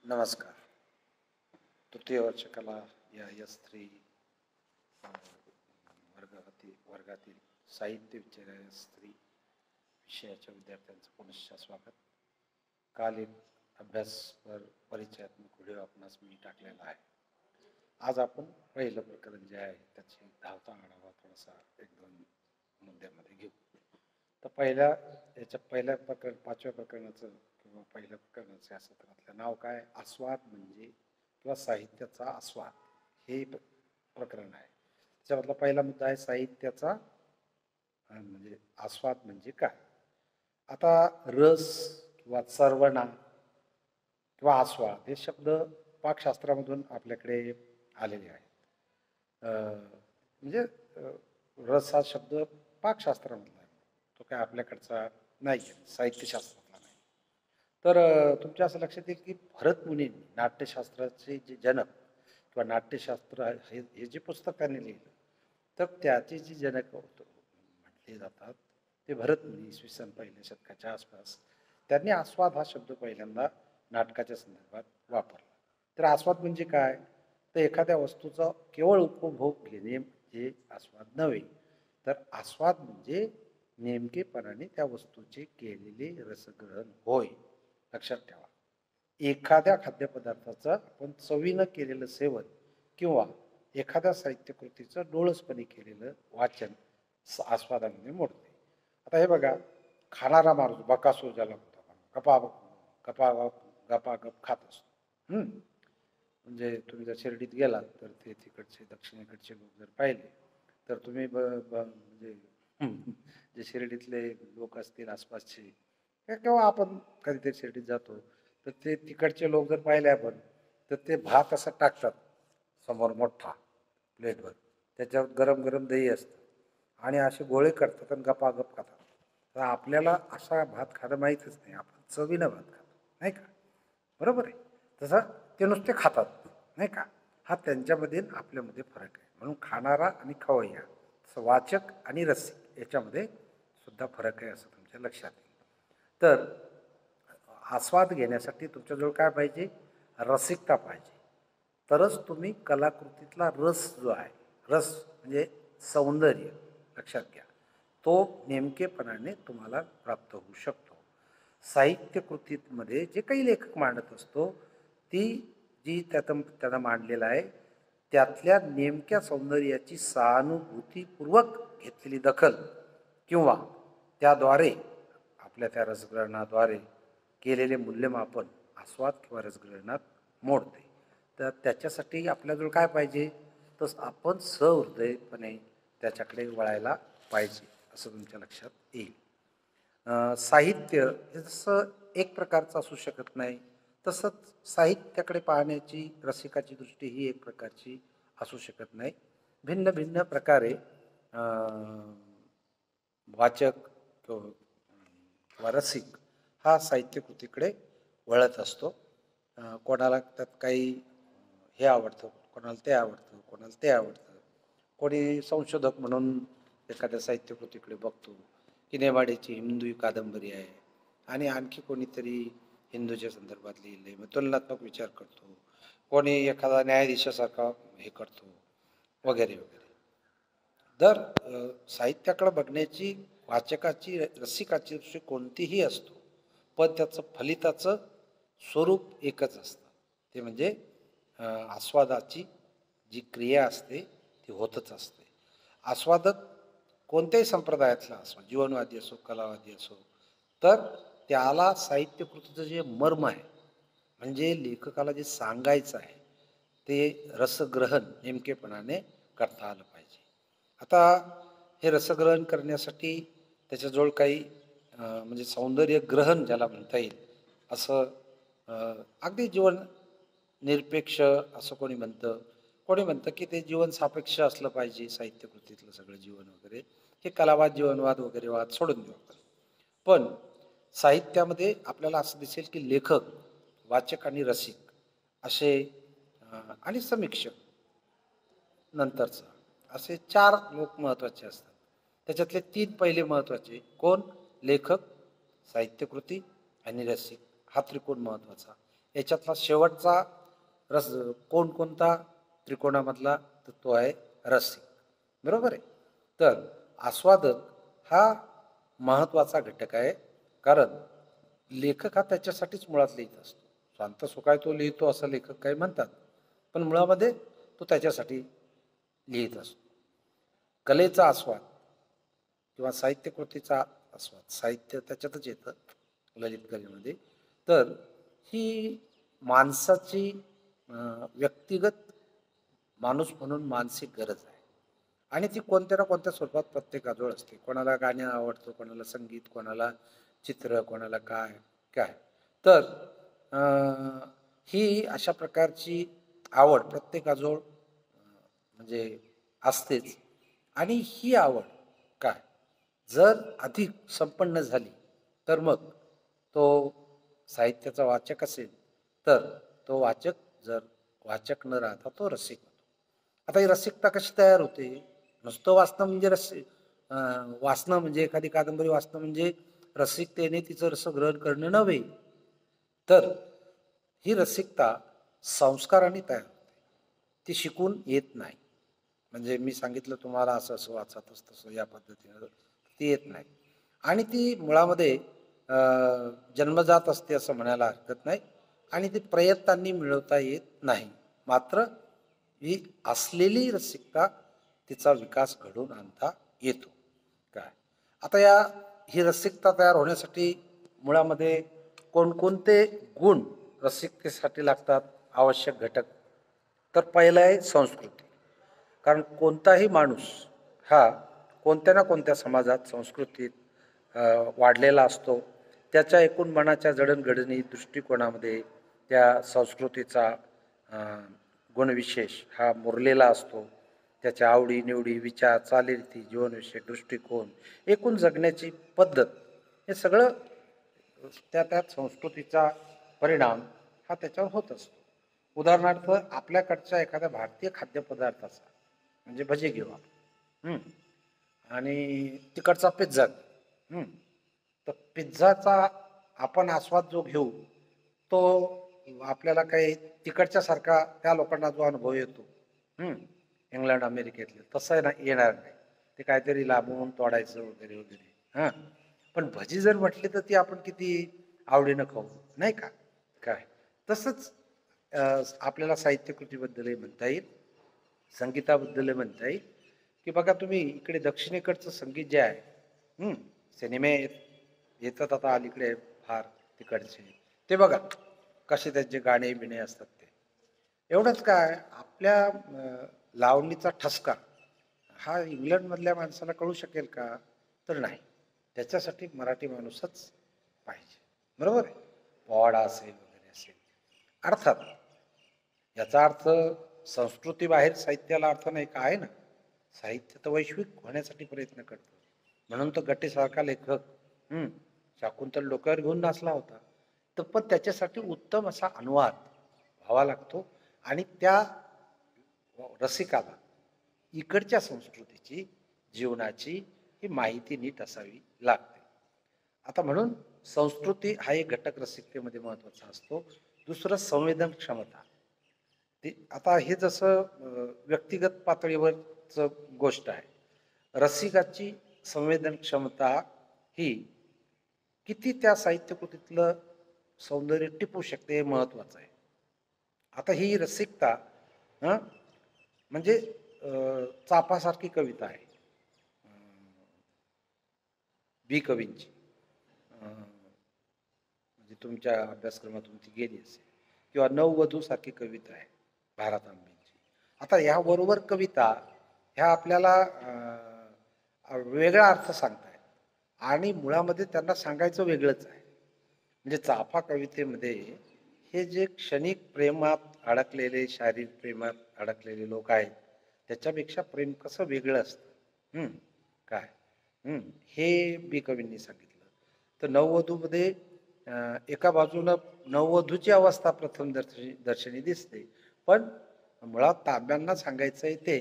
नमस्कार. तृतीय वर्ष कला या S3 वर्गातील साहित्य विचार स्त्री विषयाच्या विद्यार्थ्यांचं पुनश्च स्वागत. काल एक अभ्यासपर परिचयात्मक व्हिडिओ आपणास मी टाकलेला आहे. आज आपण पहिलं प्रकरण जे आहे त्याची धावता आढावा थोडासा एक दोन मुद्द्यामध्ये घेऊ. तर पहिल्या प्रकरण 5व्या प्रकरणाचं किंवा पहिल्या प्रकरणाचं या सत्रातलं नाव काय? आस्वाद म्हणजे किंवा साहित्याचा आस्वाद हे प्रकरण आहे. त्याच्यामधला पहिला मुद्दा आहे साहित्याचा म्हणजे आस्वाद म्हणजे काय. आता रस किंवा चरवणा किंवा आस्वाद हे शब्द पाकशास्त्रामधून आपल्याकडे आलेले आहेत. म्हणजे रस हा शब्द पाकशास्त्रामधला आहे, तो काय आपल्याकडचा नाही आहे, साहित्यशास्त्रातला नाही. तर तुमच्या असं लक्षात येईल की भरत मुनींनी नाट्यशास्त्राचे जे जनक किंवा नाट्यशास्त्र हे जे पुस्तक त्यांनी लिहिलं तर त्याचे जे जनक म्हटले जातात ते भरत मुनी इसवी सन पहिल्या शतकाच्या आसपास त्यांनी आस्वाद हा शब्द पहिल्यांदा नाटकाच्या संदर्भात वापरला. तर आस्वाद म्हणजे काय? तर एखाद्या वस्तूचा केवळ उपभोग घेणे म्हणजे आस्वाद नव्हे, तर आस्वाद म्हणजे नेमकेपणाने त्या वस्तूचे केलेले रसग्रहण होय. लक्षात ठेवा, एखाद्या खाद्यपदार्थाचं आपण चवीनं केलेलं सेवन किंवा एखाद्या साहित्यकृतीचं डोळसपणे केलेलं वाचन आस्वादामध्ये मोडते. आता हे बघा, खाणारा माणूस बकासूर ज्याला म्हणतो आपण गपागप खात असतो. म्हणजे तुम्ही जर शिर्डीत गेलात तर ते तिकडचे दक्षिणेकडचे लोक जर पाहिले तर तुम्ही म्हणजे जे शिर्डीतले लोक असतील आसपासचे किंवा आपण कधीतरी शिर्डीत जातो तर ते तिकडचे लोक जर पाहिले आपण तर ते भात असं टाकतात समोर मोठा प्लेटवर, त्याच्यावर गरम गरम दही असतं आणि असे गोळे करतात आणि गपागप खातात. तर आपल्याला असा भात खाणं माहीतच नाही, आपण चवीनं भात खातो नाही का? बरोबर आहे. तसं ते नुसते खातात नाही का? हा त्यांच्यामध्ये आपल्यामध्ये फरक आहे. म्हणून खाणारा आणि खवय्या, वाचक आणि रसिक याच्यामध्ये सुद्धा फरक आहे असं तुमच्या लक्षात येईल. तर आस्वाद घेण्यासाठी तुमच्याजवळ काय पाहिजे? रसिकता पाहिजे. तरच तुम्ही कलाकृतीतला रस जो आहे, रस म्हणजे सौंदर्य लक्षात घ्या, तो नेमकेपणाने तुम्हाला प्राप्त होऊ शकतो. साहित्यकृतीमध्ये जे काही लेखक मांडत असतो ती जी त्यानं मांडलेलं आहे त्यातल्या नेमक्या सौंदर्याची सहानुभूतीपूर्वक घेतलेली दखल किंवा त्याद्वारे आपल्या त्या रसग्रहणाद्वारे केलेले मूल्यमापन आस्वाद किंवा रसग्रहणात मोडते. तर त्याच्यासाठी आपल्याजवळ काय पाहिजे? तर आपण सहृदयपणे त्याच्याकडे वळायला पाहिजे असं तुमच्या लक्षात येईल. साहित्य हे जसं एक प्रकारचं असू शकत नाही तसंच साहित्याकडे पाहण्याची रसिकाची दृष्टी ही एक प्रकारची असू शकत नाही. भिन्न भिन्न प्रकारे वाचक किंवा रसिक हा साहित्यकृतीकडे वळत असतो. कोणाला त्यात काही हे आवडतं, कोणाला ते आवडतं, कोणाला ते आवडतं. कोणी संशोधक म्हणून एखाद्या साहित्यकृतीकडे बघतो की नेमाडेची हिंदू कादंबरी आहे आणि आणखी कोणीतरी हिंदूच्या संदर्भात लिहिलं आहे, मग तुलनात्मक विचार करतो. कोणी एखादा न्यायाधीशासारखा हे करतो वगैरे वगैरे. तर साहित्याकडे बघण्याची वाचकाची रसिकाची दृष्टी कोणतीही असतो, पण त्याचं फलिताचं स्वरूप एकच असतं. ते म्हणजे आस्वादाची जी क्रिया असते ती होतच असते. आस्वादक कोणत्याही संप्रदायातला असो, जीवनवादी असो, कलावादी असो, तर त्याला साहित्यकृतीचं जे मर्म आहे म्हणजे लेखकाला जे सांगायचं आहे ते रसग्रहण नेमकेपणाने करता आलं पाहिजे. आता हे रसग्रहण करण्यासाठी त्याच्याजवळ काही म्हणजे सौंदर्य ग्रहण ज्याला म्हणता येईल असं अगदी जीवन निरपेक्ष असं कोणी म्हणतं की ते जीवन सापेक्ष असलं पाहिजे. साहित्यकृतीतलं सगळं जीवन वगैरे हे कलावाद जीवनवाद वगैरे वाद सोडून देऊ आपण. पण साहित्यामध्ये आपल्याला असं दिसेल की लेखक, वाचक आणि रसिक असे आणि समीक्षक नंतरचं असे 4 लोक महत्त्वाचे असतात. त्याच्यातले 3 पहिले महत्त्वाचे कोण? लेखक, साहित्यकृती आणि रसिक. हा त्रिकोण महत्त्वाचा. याच्यातला शेवटचा रस कोणता त्रिकोणामधला, तर तो आहे रसिक. बरोबर आहे. तर आस्वादक हा महत्त्वाचा घटक आहे, कारण लेखक हा त्याच्यासाठीच मुळात लिहित असतो. शांत सुखाय तो लिहितो असं लेखक काही म्हणतात, पण मुळामध्ये तो त्याच्यासाठी लिहित असतो. कलेचा आस्वाद किंवा साहित्यकृतीचा आस्वाद, साहित्य त्याच्यातच येतं ललित कलेमध्ये. तर ही माणसाची व्यक्तिगत माणूस म्हणून मानसिक गरज आहे, आणि ती कोणत्या ना कोणत्या स्वरूपात प्रत्येकाजवळ असते. कोणाला गाणं आवडतं, कोणाला संगीत, कोणाला चित्र, कोणाला काय काय. तर ही अशा प्रकारची आवड प्रत्येकाजवळ म्हणजे असतेच. आणि ही आवड काय जर अधिक संपन्न झाली, तर मग तो साहित्याचा वाचक असेल, तर तो वाचक, जर वाचक न राहता तो रसिक होतो. आता ही रसिकता कशी तयार होते? नुसतं वाचणं म्हणजे वाचणं म्हणजे एखादी कादंबरी वाचणं म्हणजे रसिकतेने तिचं रसग्रहण करणं नव्हे. तर ही रसिकता संस्काराने तयार होते, ती शिकून येत नाही. म्हणजे मी सांगितलं तुम्हाला असं असं वाचा, तसं या पद्धतीनं ती येत नाही. आणि ती मुळामध्ये जन्मजात असते असं म्हणायला हरकत नाही, आणि ती प्रयत्नांनी मिळवता येत नाही. मात्र ही असलेली रसिकता तिचा विकास घडवून आणता येतो. काय आता ही रसिकता तयार होण्यासाठी मुळामध्ये कोणकोणते गुण रसिकतेसाठी लागतात, आवश्यक घटक? तर पहिलं आहे संस्कृती. कारण कोणताही माणूस हा कोणत्या ना कोणत्या समाजात, संस्कृतीत वाढलेला असतो. त्याच्या एकूण मनाच्या जडणघडणी, दृष्टिकोनामध्ये त्या संस्कृतीचा गुणविशेष हा मुरलेला असतो. त्याच्या आवडी निवडी, विचार, चालीरीती, जीवनविषयक दृष्टिकोन, एकूण जगण्याची पद्धत, हे सगळं त्यात संस्कृतीचा परिणाम हा त्याच्यावर होत असतो. उदाहरणार्थ आपल्याकडच्या एखाद्या भारतीय खाद्यपदार्थाचा म्हणजे भजी घेऊ आपण, आणि तिकडचा पिझ्झा. तर पिझ्झाचा आपण आस्वाद जो घेऊ, तो आपल्याला काही तिकडच्या सारखा त्या लोकांना जो अनुभव येतो इंग्लंड अमेरिकेतले, तसं येणार नाही. ते काहीतरी लांबून तोडायचं वगैरे वगैरे. पण भजी जर म्हटली तर ती आपण किती आवडीनं खाऊ, नाही का? काय तसंच आपल्याला साहित्यकृतीबद्दलही म्हणता येईल, संगीताबद्दल म्हणता येईल. की बघा तुम्ही इकडे दक्षिणेकडचं संगीत जे आहे, सिनेमे येतात आता अलीकडे फार तिकडचे, ते बघा कसे त्यांचे गाणे बिणे असतात ते. एवढंच काय, आपल्या लावणीचा ठसका हा इंग्लंडमधल्या माणसाला कळू शकेल का? तर नाही. त्याच्यासाठी मराठी माणूसच पाहिजे. बरोबर आहे. पोवाडा असेल वगैरे असेल. अर्थात याचा अर्थ संस्कृती बाहेर साहित्याला अर्थ नाही का? आहे ना. साहित्य तर वैश्विक होण्यासाठी प्रयत्न करतो. म्हणून तर गटेसारखा लेखक शाकुंतल डोक्यावर घेऊन नाचला होता. तर पण त्याच्यासाठी उत्तम असा अनुवाद व्हावा लागतो, आणि त्या रसिकाला इकडच्या संस्कृतीची, जीवनाची ही माहिती नीट असावी लागते. आता म्हणून संस्कृती हा एक घटक रसिकतेमध्ये महत्वाचा असतो. दुसरं संवेदन क्षमता. आता हे जसं व्यक्तिगत पातळीवरच गोष्ट आहे, रसिकाची संवेदन क्षमता ही किती त्या साहित्यकृतीतलं सौंदर्य टिपू शकते हे महत्वाचं आहे. आता ही रसिकता म्हणजे चापासारखी कविता आहे बी कवींची, म्हणजे तुमच्या अभ्यासक्रमातून ती गेली असेल, किंवा नववधू सारखी कविता आहे भारत आंबेंची. आता याबरोबर कविता ह्या आपल्याला वेगळा अर्थ सांगतायत, आणि मुळामध्ये त्यांना सांगायचं वेगळंच आहे. म्हणजे चाफा कवितेमध्ये हे जे क्षणिक प्रेमात अडकलेले, शारीरिक प्रेमात अडकलेले लोक आहेत, त्याच्यापेक्षा प्रेम कसं वेगळं असतं काय हे बी कवींनी सांगितलं. तर नववधूमध्ये एका बाजूनं नववधूची अवस्था प्रथम दर्शनी दिसते, पण मुळात तांब्यांना सांगायचंय ते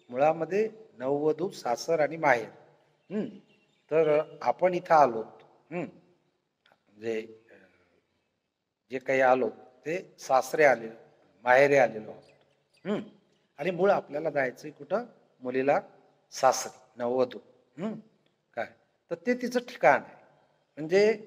मुळामध्ये नववधू, सासर आणि माहेर. तर आपण इथं आलो, म्हणजे जे काही आलो, ते सासरे आले, माहेरे आलेलो आहोत. आणि मूळ आपल्याला जायचंय कुठं? मुलीला सासरी, नववधू. काय तर ते तिचं ठिकाण आहे. म्हणजे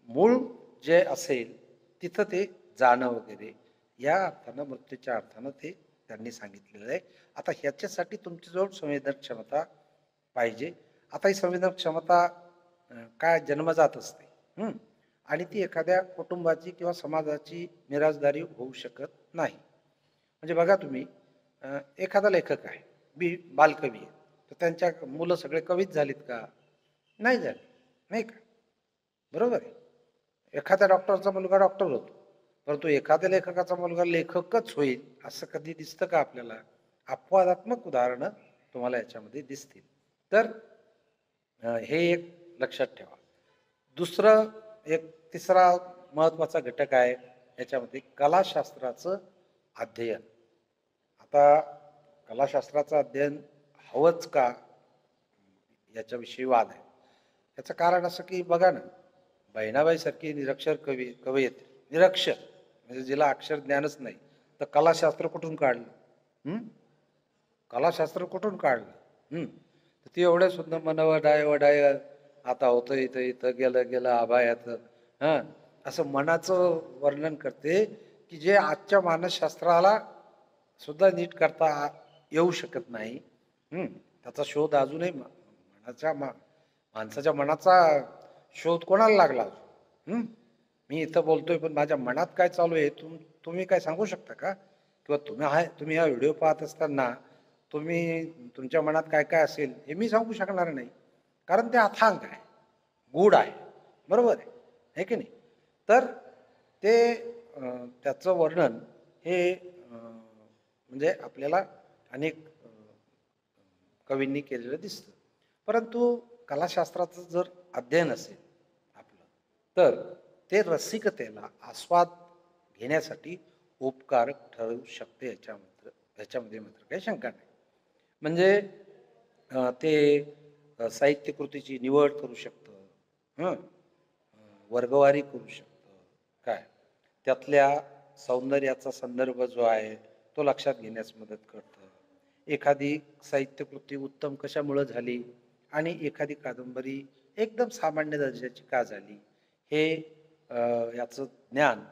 मूळ जे असेल तिथं ते जाणं वगैरे या अर्थानं, मृत्यूच्या अर्थानं ते त्यांनी सांगितलेलं आहे. आता ह्याच्यासाठी तुमच्याजवळ संवेदन क्षमता पाहिजे. आता ही संवेदन क्षमता काय जन्मजात असते. आणि ती एखाद्या कुटुंबाची किंवा समाजाची मिराजदारी होऊ शकत नाही. म्हणजे बघा तुम्ही, एखादा लेखक आहे, बालकवी आहे, तर त्यांच्या मुलं सगळे कवीच झालीत का? नाही झाले, नाही का? बरोबर आहे. एखाद्या डॉक्टरचा मुलगा डॉक्टर होतो, परंतु एखाद्या लेखकाचा मुलगा लेखकच होईल असं कधी दिसतं का आपल्याला? अपवादात्मक उदाहरणं तुम्हाला याच्यामध्ये दिसतील. तर हे एक लक्षात ठेवा. दुसरं एक तिसरा महत्वाचा घटक आहे याच्यामध्ये कलाशास्त्राचं अध्ययन. आता कलाशास्त्राचं अध्ययन हवंच का याच्याविषयी वाद आहे. याचं कारण असं की बघा ना, बहिणाबाई सारखी निरक्षर कवयित्री, निरक्षर म्हणजे जिला अक्षर ज्ञानच नाही, तर कलाशास्त्र कुठून काढलं? कलाशास्त्र कुठून काढलं? तर ती एवढ्या सुद्धा मन वडाय वडाय आता होतं, इथं इथं गेलं गेलं आभायात, असं मनाचं वर्णन करते की जे आजच्या मानसशास्त्राला सुद्धा नीट करता येऊ शकत नाही. त्याचा शोध अजूनही माणसाच्या मनाचा शोध कोणाला लागला? मी इथं बोलतोय पण माझ्या मनात काय चालू आहे तुम्ही काय सांगू शकता का? किंवा तुम्ही हा व्हिडिओ पाहत असताना तुमच्या मनात काय काय असेल हे मी सांगू शकणार नाही, कारण ते अथांग आहे, गूढ आहे. बरोबर आहे की नाही? तर ते त्याचं वर्णन हे म्हणजे आपल्याला अनेक कवींनी केलेलं दिसतं. परंतु कलाशास्त्राचं जर अध्ययन असेल आपलं, तर ते रसिकतेला आस्वाद घेण्यासाठी उपकारक ठरू शकते. ह्याच्यामध्ये मात्र काही शंका नाही. म्हणजे ते साहित्य कृतीची निवड करू शकतं, वर्गवारी करू शकतं, काय त्यातल्या सौंदर्याचा संदर्भ जो आहे तो लक्षात घेण्यास मदत करतं. एखादी साहित्यकृती उत्तम कशामुळं झाली आणि एखादी कादंबरी एकदम सामान्य दर्जाची का झाली, हे याचं ज्ञान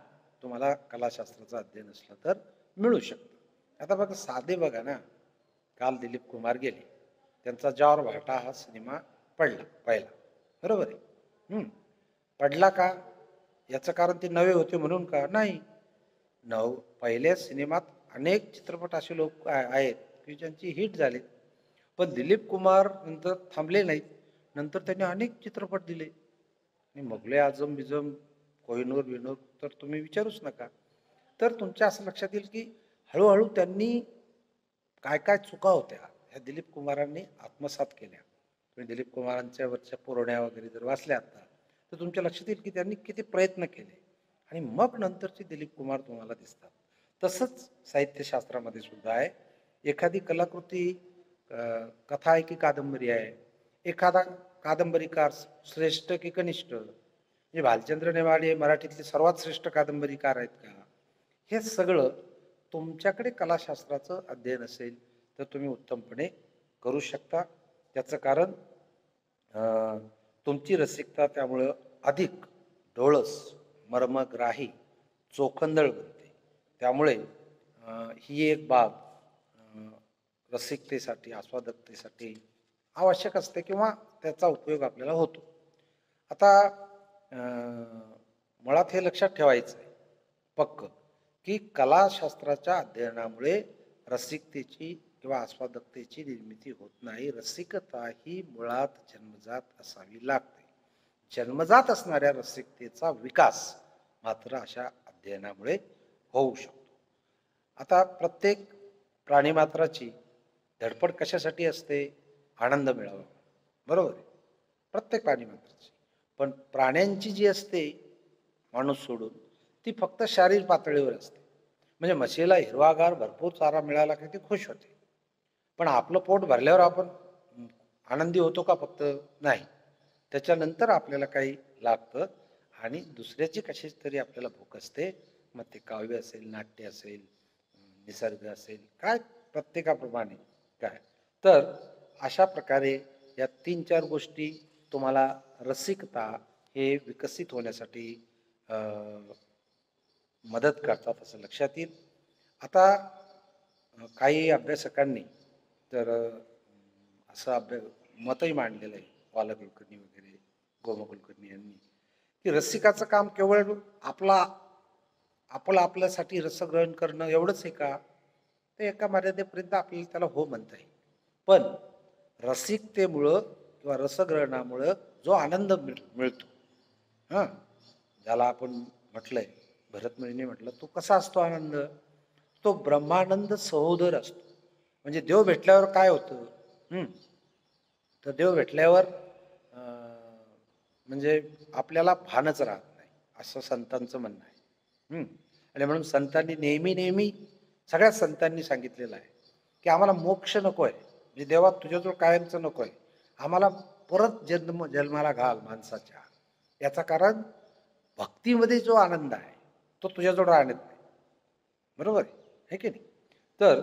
तुम्हाला कलाशास्त्राचं अध्ययन असलं तर मिळू शकतं. आता बघा, साधे बघा ना, काल दिलीप कुमार गेले, त्यांचा जॉर भाटा हा सिनेमा पडला पहिला. बरोबर आहे. पडला का? याचं कारण ते नवे होते म्हणून का? नाही. पहिल्या सिनेमात अनेक चित्रपट असे लोक आहेत की ज्यांची हिट झाले, पण दिलीप कुमार नंतर थांबले नाहीत. नंतर त्यांनी अनेक चित्रपट दिले आणि मोगले आझम बिझम, कोहिनूर बिनूर तर तुम्ही विचारूच नका. तर तुमच्या असं लक्षात येईल की हळूहळू त्यांनी काय काय चुका होत्या ह्या दिलीप कुमारांनी आत्मसात केल्या. तुम्ही दिलीप कुमारांच्या वरच्या पुरवण्या वगैरे जर वाचल्या आता, तर तुमच्या लक्षात येईल की त्यांनी किती प्रयत्न केले आणि मग नंतरचे दिलीप कुमार तुम्हाला दिसतात. तसंच साहित्यशास्त्रामध्ये सुद्धा आहे. एखादी कलाकृती कथा आहे की कादंबरी आहे, एखादा कादंबरीकार श्रेष्ठ की कनिष्ठ, म्हणजे भालचंद्र नेमाडे मराठीतले सर्वात श्रेष्ठ कादंबरीकार आहेत का? हे सगळं तुमच्याकडे कलाशास्त्राचं अध्ययन असेल तर तुम्ही उत्तमपणे करू शकता. त्याचं कारण तुमची रसिकता त्यामुळं अधिक डोळस, मर्मग्राही, चोखंदळ बनते. त्यामुळे ही एक बाब रसिकतेसाठी, आस्वादकतेसाठी आवश्यक असते किंवा त्याचा उपयोग आपल्याला होतो. आता मुळात हे लक्षात ठेवायचं आहे पक्क की कलाशास्त्राच्या अध्ययनामुळे रसिकतेची किंवा आस्वादकतेची निर्मिती होत नाही. रसिकता ही मुळात जन्मजात असावी लागते. जन्मजात असणाऱ्या रसिकतेचा विकास मात्र अशा अध्ययनामुळे होऊ शकतो. आता प्रत्येक प्राणीमात्राची धडपड कशासाठी असते? आनंद मिळावा. बरोबर आहे, प्रत्येक प्राणीमात्राची. पण प्राण्यांची जी असते माणूस सोडून, ती फक्त शारीरिक पातळीवर असते. म्हणजे म्हशीला हिरवागार भरपूर चारा मिळाला की ती खुश होते, पण आपलं पोट भरल्यावर आपण आनंदी होतो का? फक्त नाही. त्याच्यानंतर आपल्याला काही लागतं आणि दुसऱ्याची कशीच तरी आपल्याला भूक असते, मग ते काव्य असेल, नाट्य असेल, निसर्ग असेल, काय प्रत्येकाप्रमाणे काय. तर अशा प्रकारे या 3-4 गोष्टी तुम्हाला रसिकता हे विकसित होण्यासाठी अ, मदत करतात असं लक्षात येईल. आता काही अभ्यासकांनी तर असं मतही मांडलेलं आहे, वाला कुलकर्णी वगैरे, गोमा कुलकर्णी यांनी, की रसिकाचं काम केवळ आपला आपलं आपल्यासाठी रसग्रहण करणं एवढंच आहे का? तर एका मर्यादेपर्यंत आपल्याला त्याला हो म्हणता येईल. पण रसिकतेमुळं किंवा रसग्रहणामुळं जो आनंद मिळतो, हां, ज्याला आपण म्हटलंय, भरतमुनीने म्हटलं, तो कसा असतो आनंद? तो ब्रह्मानंद सहोदर असतो. म्हणजे देव भेटल्यावर काय होतं? तर देव भेटल्यावर म्हणजे आपल्याला भानच राहत नाही, असं संतांचं म्हणणं आहे. आणि म्हणून संतांनी नेहमी नेहमी सगळ्या संतांनी सांगितलेलं आहे की आम्हाला मोक्ष नको आहे, म्हणजे देवा तुझ्याजवळ कायमचं नको आहे, आम्हाला परत जन्माला घाल माणसाच्या. याचं कारण भक्तीमध्ये जो आनंद आहे तो तुझ्याजवळ राहणार नाही. बरोबर आहे की नाही? तर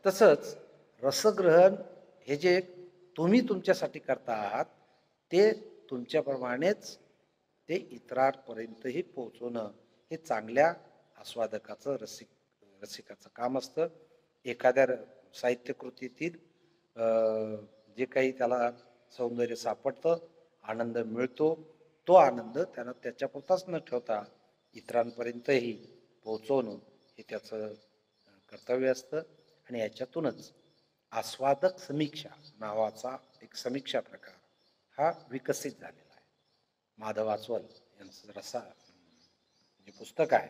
तसंच रसग्रहण हे जे तुम्ही तुमच्यासाठी करता आहात, ते तुमच्याप्रमाणेच ते इतरांपर्यंतही पोहोचवणं हे चांगल्या आस्वादकाचं, रसिकाचं काम असतं. एखाद्या साहित्यकृतीतील जे काही त्याला सौंदर्य सापडतं, आनंद मिळतो, तो आनंद त्यानं त्याच्यापुरताच न ठेवता इतरांपर्यंतही पोहोचवणं हे त्याचं कर्तव्य असतं. आणि याच्यातूनच आस्वादक समीक्षा नावाचा एक समीक्षा प्रकार हा विकसित झालेला आहे. माधव आचवल यांचं जे पुस्तक आहे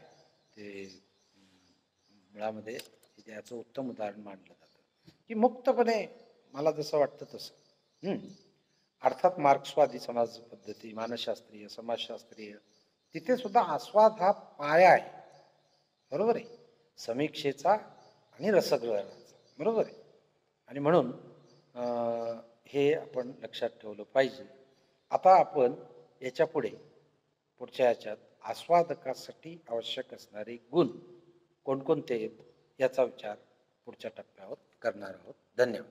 ते मुळामध्ये त्याचं उत्तम उदाहरण मानलं जातं, की मुक्तपणे मला जसं वाटतं तसं. अर्थात मार्क्सवादी समाज पद्धती, मानसशास्त्रीय, समाजशास्त्रीय, तिथे सुद्धा आस्वाद हा पाया आहे. बरोबर आहे, समीक्षेचा आणि रसग्रहणाचा. बरोबर आहे. आणि म्हणून हे आपण लक्षात ठेवलं पाहिजे. आता आपण याच्या पुढच्या ह्याच्यात आस्वादकासाठी आवश्यक असणारे गुण कोणकोणते आहेत याचा विचार पुढच्या टप्प्यावर करणार आहोत. धन्यवाद.